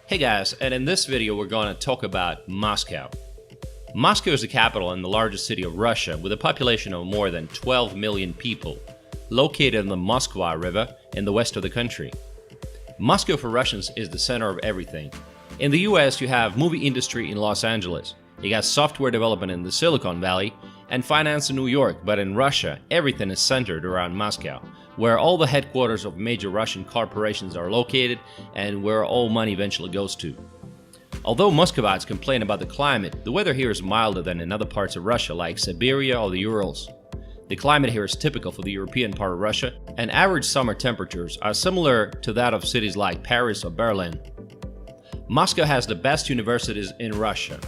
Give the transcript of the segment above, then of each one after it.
Hey guys, and in this video we're going to talk about Moscow. Moscow is the capital and the largest city of Russia with a population of more than 12 million people, located on the Moscova River in the west of the country. Moscow for Russians is the center of everything. In the US you have movie industry in Los Angeles, you got software development in the Silicon Valley, and finance in New York, but in Russia everything is centered around Moscow, where all the headquarters of major Russian corporations are located and where all money eventually goes to. Although Muscovites complain about the climate, the weather here is milder than in other parts of Russia like Siberia or the Urals. The climate here is typical for the European part of Russia, and average summer temperatures are similar to that of cities like Paris or Berlin. Moscow has the best universities in Russia.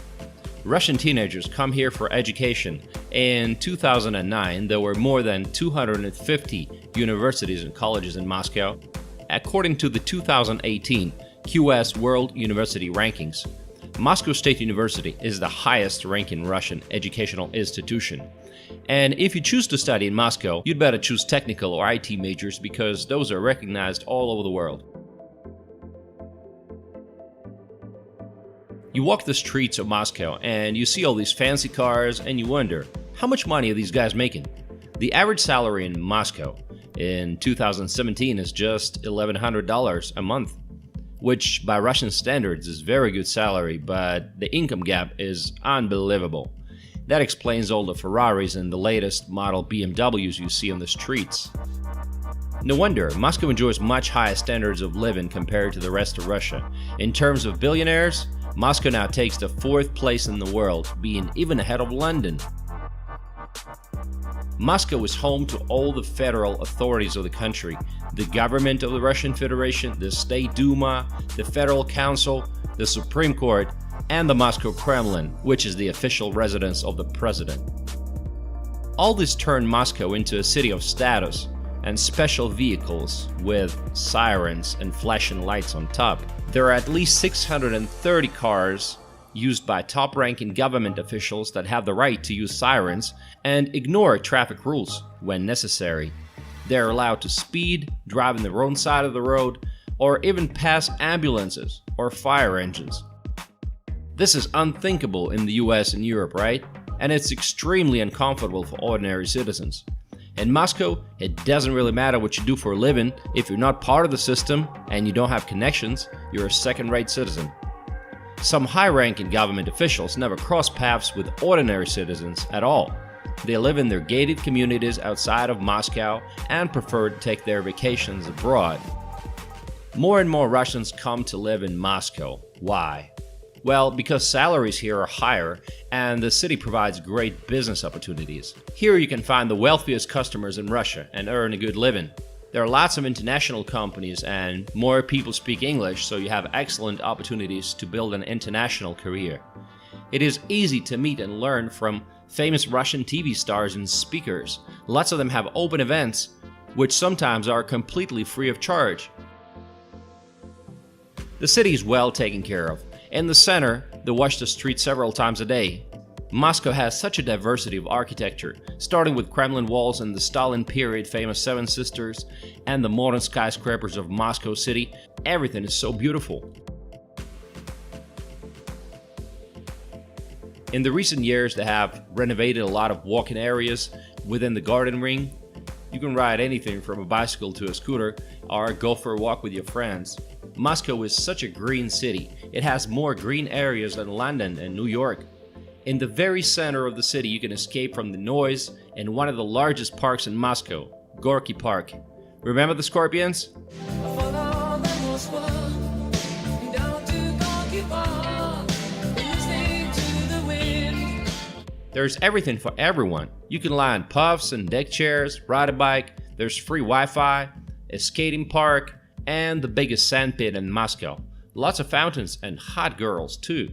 Russian teenagers come here for education. In 2009, there were more than 250 universities and colleges in Moscow, according to the 2018 QS World University Rankings. Moscow State University is the highest-ranking Russian educational institution. And if you choose to study in Moscow, you'd better choose technical or IT majors because those are recognized all over the world. You walk the streets of Moscow and you see all these fancy cars and you wonder, how much money are these guys making? The average salary in Moscow in 2017 is just $1,100 a month, which by Russian standards is very good salary, but the income gap is unbelievable. That explains all the Ferraris and the latest model BMWs you see on the streets. No wonder, Moscow enjoys much higher standards of living compared to the rest of Russia. In terms of billionaires, Moscow now takes the 4th place in the world, being even ahead of London. Moscow is home to all the federal authorities of the country, the government of the Russian Federation, the State Duma, the Federal Council, the Supreme Court, and the Moscow Kremlin, which is the official residence of the president. All this turned Moscow into a city of status and special vehicles with sirens and flashing lights on top. There are at least 630 cars used by top-ranking government officials that have the right to use sirens and ignore traffic rules when necessary. They are allowed to speed, drive on the wrong side of the road, or even pass ambulances or fire engines. This is unthinkable in the US and Europe, right? And it's extremely uncomfortable for ordinary citizens. In Moscow, it doesn't really matter what you do for a living. If you're not part of the system and you don't have connections, you're a second-rate citizen. Some high-ranking government officials never cross paths with ordinary citizens at all. They live in their gated communities outside of Moscow and prefer to take their vacations abroad. More and more Russians come to live in Moscow. Why? Well, because salaries here are higher and the city provides great business opportunities. Here you can find the wealthiest customers in Russia and earn a good living. There are lots of international companies and more people speak English, so you have excellent opportunities to build an international career. It is easy to meet and learn from famous Russian TV stars and speakers. Lots of them have open events, which sometimes are completely free of charge. The city is well taken care of. In the center, they wash the streets several times a day. Moscow has such a diversity of architecture, starting with Kremlin walls and the Stalin period famous Seven Sisters and the modern skyscrapers of Moscow City. Everything is so beautiful. In the recent years, they have renovated a lot of walking areas within the garden ring. You can ride anything from a bicycle to a scooter or go for a walk with your friends. Moscow is such a green city. It has more green areas than London and New York. In the very center of the city, you can escape from the noise in one of the largest parks in Moscow, Gorky Park. Remember the scorpions? There's everything for everyone. You can lie on puffs and deck chairs, ride a bike, there's free Wi-Fi, a skating park, and the biggest sandpit in Moscow. Lots of fountains and hot girls too.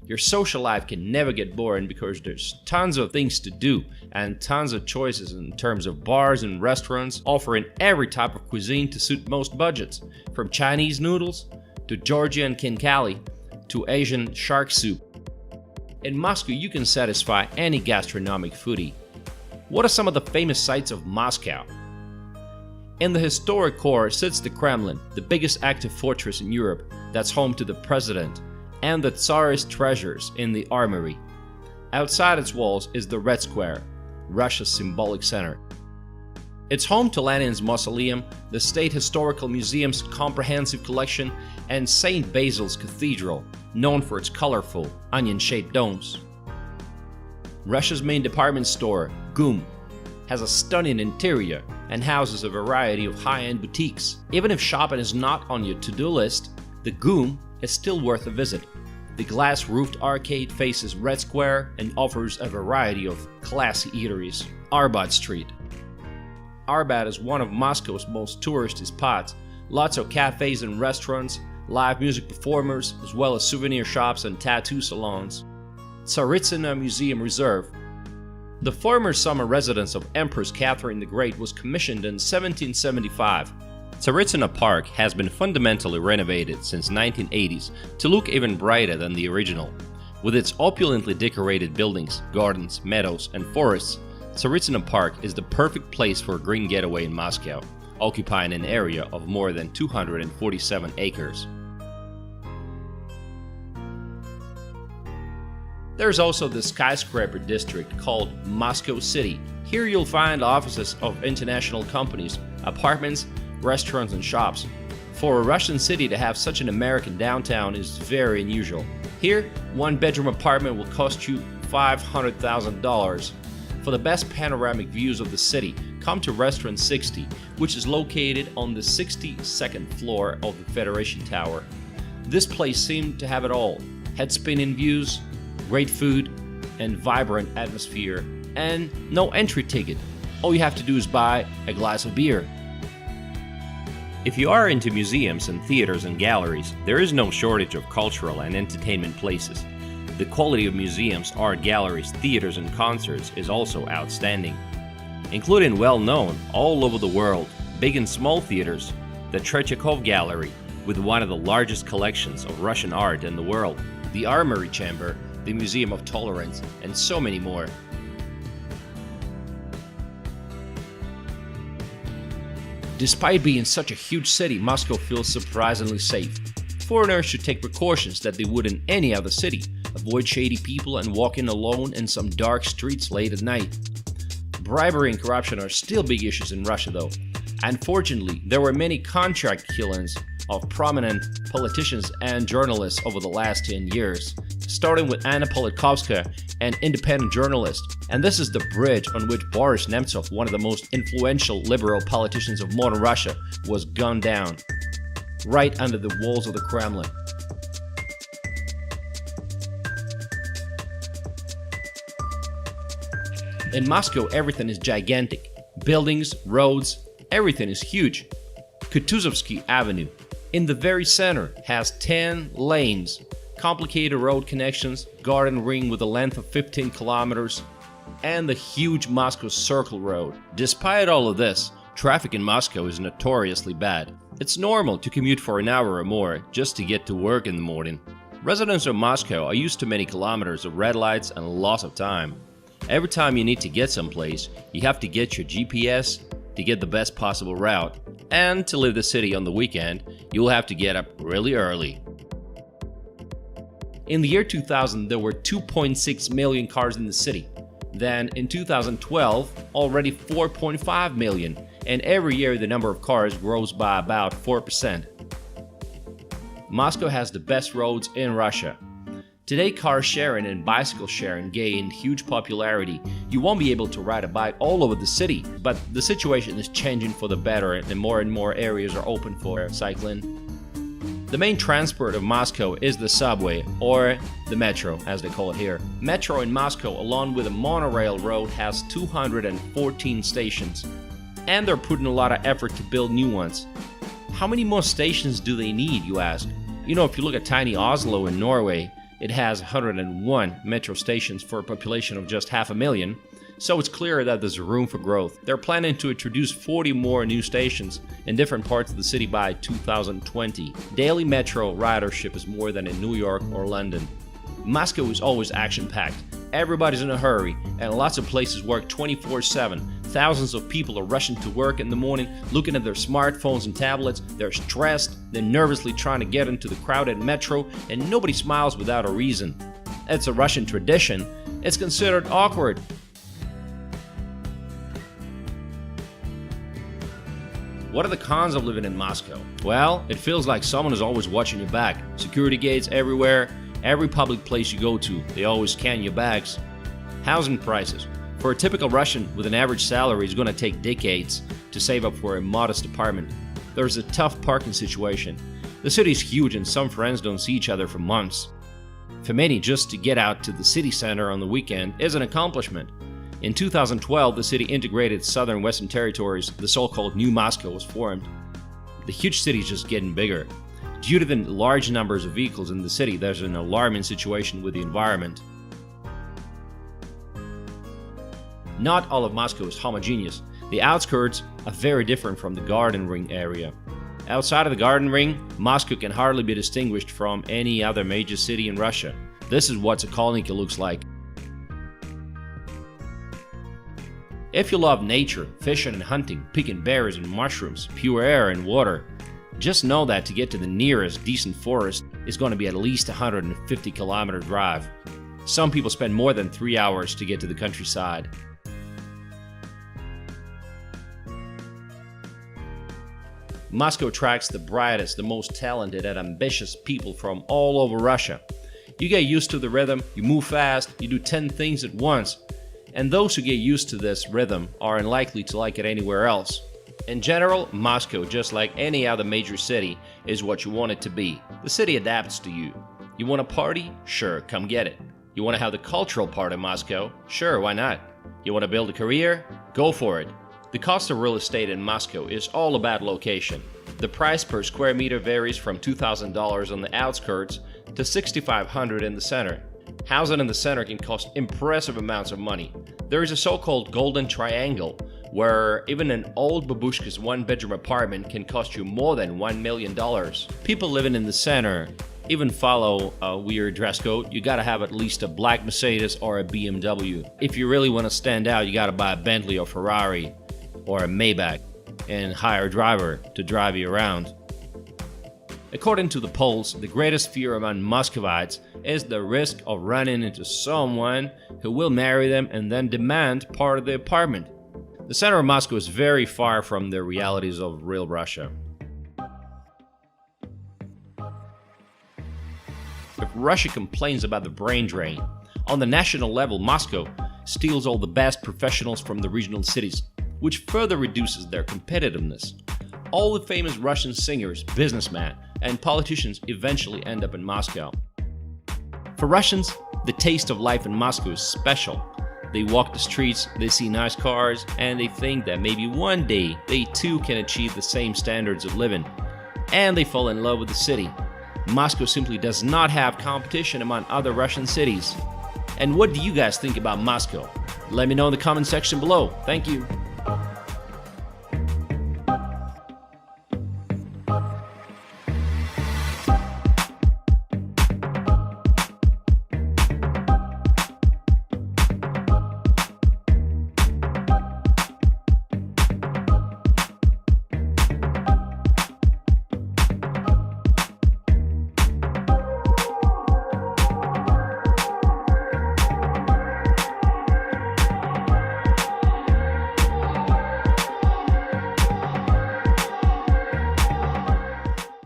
Your social life can never get boring because there's tons of things to do and tons of choices in terms of bars and restaurants offering every type of cuisine to suit most budgets, from Chinese noodles to Georgian khinkali to Asian shark soup. In Moscow, you can satisfy any gastronomic foodie. What are some of the famous sights of Moscow? In the historic core sits the Kremlin, the biggest active fortress in Europe that's home to the president, and the Tsar's treasures in the armory. Outside its walls is the Red Square, Russia's symbolic center. It's home to Lenin's mausoleum, the State Historical Museum's comprehensive collection, and St. Basil's Cathedral, known for its colorful, onion-shaped domes. Russia's main department store, GUM, has a stunning interior and houses a variety of high-end boutiques. Even if shopping is not on your to-do list, the GUM is still worth a visit. The glass-roofed arcade faces Red Square and offers a variety of classy eateries. Arbat Street. Arbat is one of Moscow's most touristy spots. Lots of cafes and restaurants, live music performers, as well as souvenir shops and tattoo salons. Tsaritsina Museum Reserve. The former summer residence of Empress Catherine the Great was commissioned in 1775. Tsaritsina Park has been fundamentally renovated since 1980s to look even brighter than the original. With its opulently decorated buildings, gardens, meadows, and forests, Tsaritsina Park is the perfect place for a green getaway in Moscow, occupying an area of more than 247 acres. There's also the skyscraper district called Moscow City. Here you'll find offices of international companies, apartments, restaurants, and shops. For a Russian city to have such an American downtown is very unusual. Here, one-bedroom apartment will cost you $500,000. For the best panoramic views of the city, come to Restaurant 60, which is located on the 62nd floor of the Federation Tower. This place seemed to have it all: head-spinning views, great food, and vibrant atmosphere, and no entry ticket. All you have to do is buy a glass of beer. If you are into museums and theaters and galleries, there is no shortage of cultural and entertainment places. The quality of museums, art galleries, theaters, and concerts is also outstanding, including well-known all over the world, big and small theaters, the Tretyakov Gallery, with one of the largest collections of Russian art in the world, the Armory Chamber, the Museum of Tolerance, and so many more. Despite being such a huge city, Moscow feels surprisingly safe. Foreigners should take precautions that they would in any other city. Avoid shady people and walking alone in some dark streets late at night. Bribery and corruption are still big issues in Russia though. Unfortunately, there were many contract killings of prominent politicians and journalists over the last 10 years, starting with Anna Politkovskaya, an independent journalist. And this is the bridge on which Boris Nemtsov, one of the most influential liberal politicians of modern Russia, was gunned down, right under the walls of the Kremlin. In Moscow, everything is gigantic. Buildings, roads, everything is huge. Kutuzovsky Avenue, in the very center, has 10 lanes, complicated road connections, garden ring with a length of 15 kilometers, and the huge Moscow Circle Road. Despite all of this, traffic in Moscow is notoriously bad. It's normal to commute for an hour or more just to get to work in the morning. Residents of Moscow are used to many kilometers of red lights and loss of time. Every time you need to get someplace, you have to get your GPS to get the best possible route. And to leave the city on the weekend, you'll have to get up really early. In the year 2000, there were 2.6 million cars in the city. Then in 2012, already 4.5 million, and every year the number of cars grows by about 4%. Moscow has the best roads in Russia. Today, car sharing and bicycle sharing gained huge popularity. You won't be able to ride a bike all over the city, but the situation is changing for the better and more areas are open for cycling. The main transport of Moscow is the subway, or the metro, as they call it here. Metro in Moscow, along with a monorail road, has 214 stations, and they're putting a lot of effort to build new ones. How many more stations do they need, you ask? You know, if you look at tiny Oslo in Norway, it has 101 metro stations for a population of just 500,000, so it's clear that there's room for growth. They're planning to introduce 40 more new stations in different parts of the city by 2020. Daily metro ridership is more than in New York or London. Moscow is always action-packed. Everybody's in a hurry, and lots of places work 24/7. Thousands of people are rushing to work in the morning, looking at their smartphones and tablets. They're stressed, they're nervously trying to get into the crowded metro, and nobody smiles without a reason. It's a Russian tradition. It's considered awkward. What are the cons of living in Moscow? Well, it feels like someone is always watching your back. Security gates everywhere. Every public place you go to, they always scan your bags. Housing prices. For a typical Russian with an average salary, it's going to take decades to save up for a modest apartment. There's a tough parking situation. The city is huge and some friends don't see each other for months. For many, just to get out to the city center on the weekend is an accomplishment. In 2012, the city integrated southern western territories. The so-called New Moscow was formed. The huge city is just getting bigger. Due to the large numbers of vehicles in the city, there's an alarming situation with the environment. Not all of Moscow is homogeneous. The outskirts are very different from the Garden Ring area. Outside of the Garden Ring, Moscow can hardly be distinguished from any other major city in Russia. This is what Sokolniki looks like. If you love nature, fishing and hunting, picking berries and mushrooms, pure air and water, just know that to get to the nearest decent forest is going to be at least a 150-kilometer drive. Some people spend more than 3 hours to get to the countryside. Moscow attracts the brightest, the most talented and ambitious people from all over Russia. You get used to the rhythm, you move fast, you do 10 things at once. And those who get used to this rhythm are unlikely to like it anywhere else. In general, Moscow, just like any other major city, is what you want it to be. The city adapts to you. You want to party? Sure, come get it. You want to have the cultural part of Moscow? Sure, why not? You want to build a career? Go for it. The cost of real estate in Moscow is all about location. The price per square meter varies from $2,000 on the outskirts to $6,500 in the center. Housing in the center can cost impressive amounts of money. There is a so-called golden triangle, where even an old babushka's one-bedroom apartment can cost you more than $1 million. People living in the center even follow a weird dress code. You gotta have at least a black Mercedes or a BMW. If you really want to stand out, you gotta buy a Bentley or Ferrari or a Maybach and hire a driver to drive you around. According to the polls, the greatest fear among Muscovites is the risk of running into someone who will marry them and then demand part of the apartment. The center of Moscow is very far from the realities of real Russia. If Russia complains about the brain drain, on the national level, Moscow steals all the best professionals from the regional cities, which further reduces their competitiveness. All the famous Russian singers, businessmen, and politicians eventually end up in Moscow. For Russians, the taste of life in Moscow is special. They walk the streets, they see nice cars, and they think that maybe one day they too can achieve the same standards of living. And they fall in love with the city. Moscow simply does not have competition among other Russian cities. And what do you guys think about Moscow? Let me know in the comment section below. Thank you.